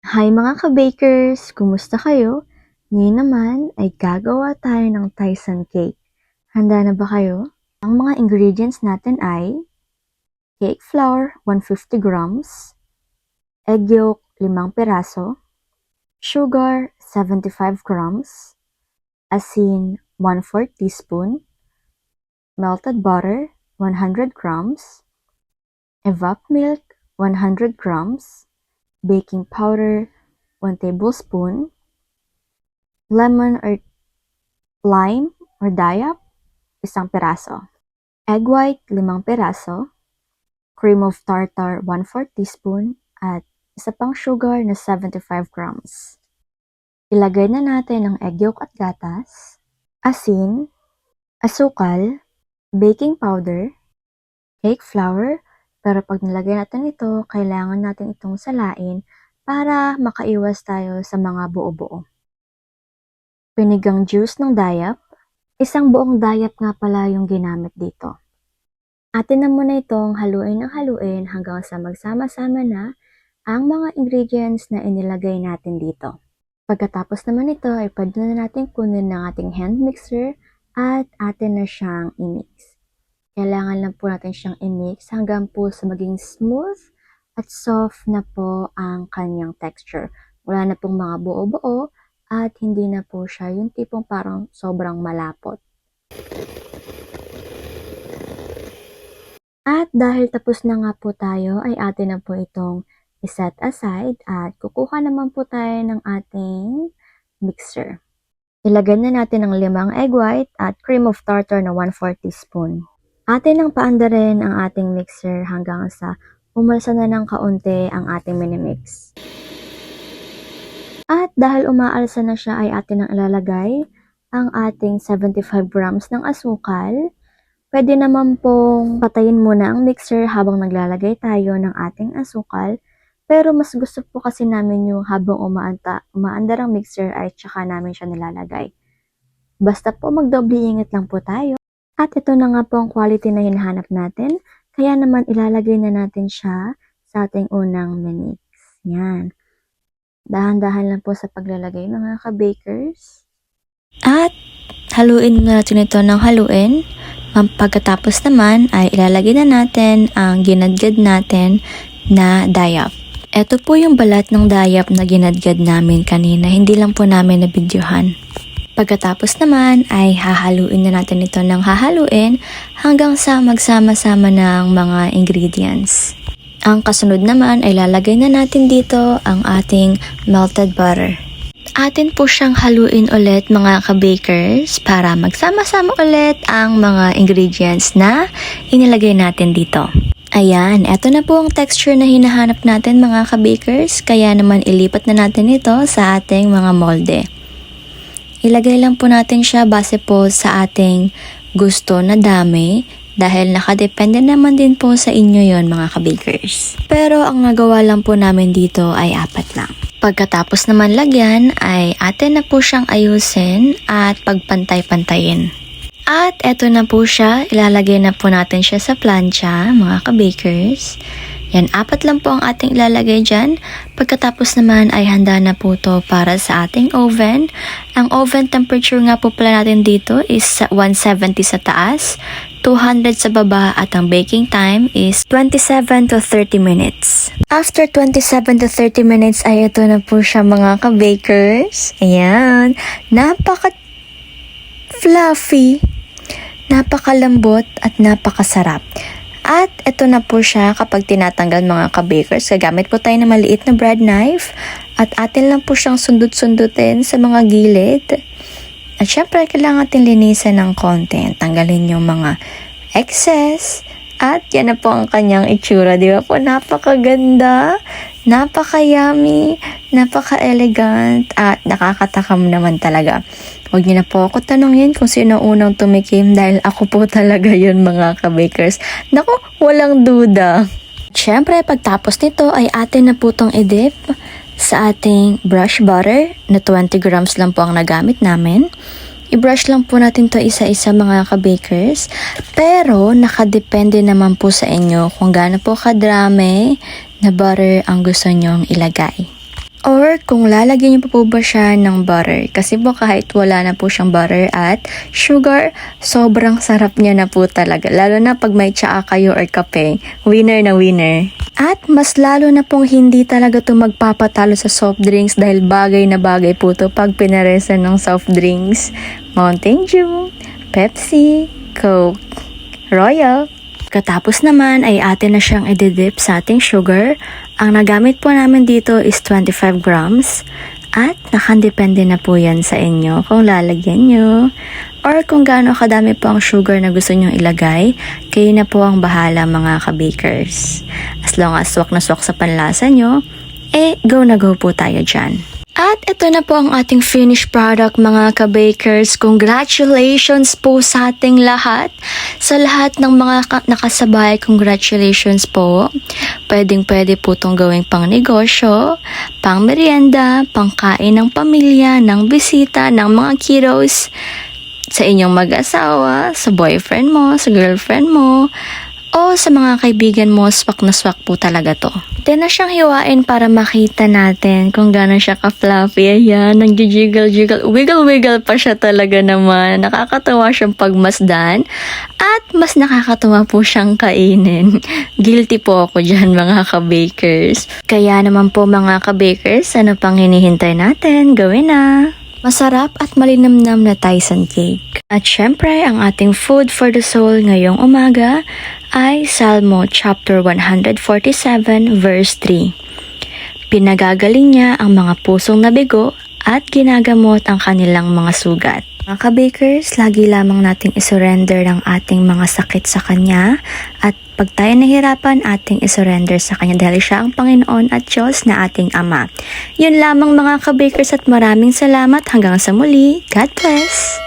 Hi mga ka-bakers! Kumusta kayo? Ngayon naman ay gagawa tayo ng Tyson cake. Handa na ba kayo? Ang mga ingredients natin ay cake flour 150 grams, egg yolk 5 peraso, sugar 75 grams, asin 1/4 teaspoon, melted butter 100 grams, evap milk 100 grams, baking powder 1 tablespoon, lemon or lime or dayap 1 peraso, egg white 5 peraso, cream of tartar 1/4 teaspoon, at isa pang sugar na 75 grams. Ilagay na natin ang egg yolk at gatas, asin, asukal, baking powder, cake flour, pero pag nilagay natin ito, kailangan natin itong salain para makaiwas tayo sa mga buo-buo. Pinigang juice ng dayap, isang buong dayap nga pala yung ginamit dito. Atin na muna itong haluin ng haluin hanggang sa magsama-sama na ang mga ingredients na inilagay natin dito. Pagkatapos naman ito ay pwede na natin kunin ng ating hand mixer at atin na siyang i-mix. Kailangan lang po natin siyang i-mix hanggang po sa maging smooth at soft na po ang kanyang texture. Wala na pong mga buo-buo at hindi na po siya yung tipong parang sobrang malapot. At dahil tapos na nga po tayo, ay atin na po itong iset aside at kukuha naman po tayo ng ating mixer. Ilagay na natin ang 5 egg white at cream of tartar na 1/4 teaspoon. Atin ang paandarin ang ating mixer hanggang sa umalsa na ng kaunti ang ating minimix. At dahil umaalsa na siya ay atin ang ilalagay ang ating 75 grams ng asukal. Pwede naman pong patayin muna ang mixer habang naglalagay tayo ng ating asukal. Pero mas gusto po kasi namin yung habang umaandar ang mixer ay tsaka namin siya nilalagay. Basta po magdoble ingat lang po tayo. At ito na nga po ang quality na hinahanap natin. Kaya naman ilalagay na natin siya sa ating unang minix. Yan. Dahan-dahan lang po sa paglalagay mga ka-bakers. At haluin na natin ito ng haluin. Pagkatapos naman ay ilalagay na natin ang ginadgad natin na dayap. Ito po yung balat ng dayap na ginadgad namin kanina, hindi lang po namin nabidyohan. Pagkatapos naman ay hahaluin na natin ito ng hahaluin hanggang sa magsama-sama ng mga ingredients. Ang kasunod naman ay lalagay na natin dito ang ating melted butter. Atin po siyang haluin ulit mga ka-bakers para magsama-sama ulit ang mga ingredients na inilagay natin dito. Ayan, eto na po ang texture na hinahanap natin mga ka-bakers, kaya naman ilipat na natin ito sa ating mga molde. Ilagay lang po natin siya base po sa ating gusto na dami dahil nakadepende naman din po sa inyo yon mga ka-bakers. Pero ang nagawa lang po namin dito ay 4 lang. Pagkatapos naman lagyan ay atin na po siyang ayusin at pagpantay-pantayin. At eto na po siya, ilalagay na po natin siya sa plancha mga ka-bakers. Yan, 4 lang po ang ating ilalagay dyan. Pagkatapos naman ay handa na po to para sa ating oven. Ang oven temperature nga po pala natin dito is 170 sa taas, 200 sa baba at ang baking time is 27 to 30 minutes. After 27 to 30 minutes ay ito na po siya mga ka-bakers. Ayan, napaka-fluffy, napakalambot at napakasarap. At ito na po siya kapag tinatanggal mga ka-bakers. Gagamit po tayo ng maliit na bread knife at atin lang po siyang sundot-sundutin sa mga gilid. At syempre kailangan natin linisan ng konti. Tanggalin yung mga excess. At yan na po ang kanyang itsura. Di ba po? Napakaganda, napaka-yummy, napaka-elegant at nakakatakam naman talaga. Huwag niyo na po ako tanongin kung sino unang tumikim dahil ako po talaga yun mga ka-bakers. Naku, walang duda. Siyempre, pagtapos nito ay atin na po itong i-dip sa ating brush butter na 20 grams lang po ang nagamit namin. I-brush lang po natin to isa-isa mga ka-bakers. Pero nakadepende naman po sa inyo kung gaano po kadrami na butter ang gusto nyong ilagay. Or kung lalagyan niyo pa po ba siya ng butter. Kasi po kahit wala na po siyang butter at sugar, sobrang sarap niya na po talaga. Lalo na pag may tsaa kayo or kape. Winner na winner. At mas lalo na pong hindi talaga to magpapatalo sa soft drinks dahil bagay na bagay po to pag pinaresan ng soft drinks. Mountain Dew, Pepsi, Coke, Royal. Katapos naman ay atin na siyang i-dip sa ating sugar. Ang nagamit po namin dito is 25 grams at nakandepende na po yan sa inyo kung lalagyan nyo or kung gaano kadami po ang sugar na gusto nyong ilagay. Kayo na po ang bahala mga ka-bakers. As long as swak na swak sa panlasa nyo, go na go po tayo dyan. At ito na po ang ating finished product mga ka-bakers. Congratulations po sa ating lahat. Sa lahat ng mga nakasabay, congratulations po. Pwede po itong gawing pang negosyo, pang merienda, pang kain ng pamilya, ng bisita, ng mga kiddos, sa inyong mag-asawa, sa boyfriend mo, sa girlfriend mo, o sa mga kaibigan mo. Swak na swak po talaga to. Then na siyang hiwain para makita natin kung gano'n siya ka-fluffy. Ayan, nag-jiggle-jiggle. Wiggle-wiggle pa siya talaga naman. Nakakatawa siyang pagmasdan. At mas nakakatawa po siyang kainin. Guilty po ako dyan mga ka-bakers. Kaya naman po mga ka-bakers, ano pang hinihintay natin? Gawin na! Masarap at malinamnam na Tyson cake. At syempre, ang ating food for the soul ngayong umaga ay Salmo chapter 147 verse 3. Pinagagaling niya ang mga pusong nabigo at ginagamot ang kanilang mga sugat. Mga ka-bakers, lagi lamang nating isurrender ang ating mga sakit sa Kanya at pag tayo nahirapan, ating isurrender sa Kanya dahil siya ang Panginoon at Diyos na ating Ama. Yun lamang mga ka-bakers at maraming salamat hanggang sa muli. God bless!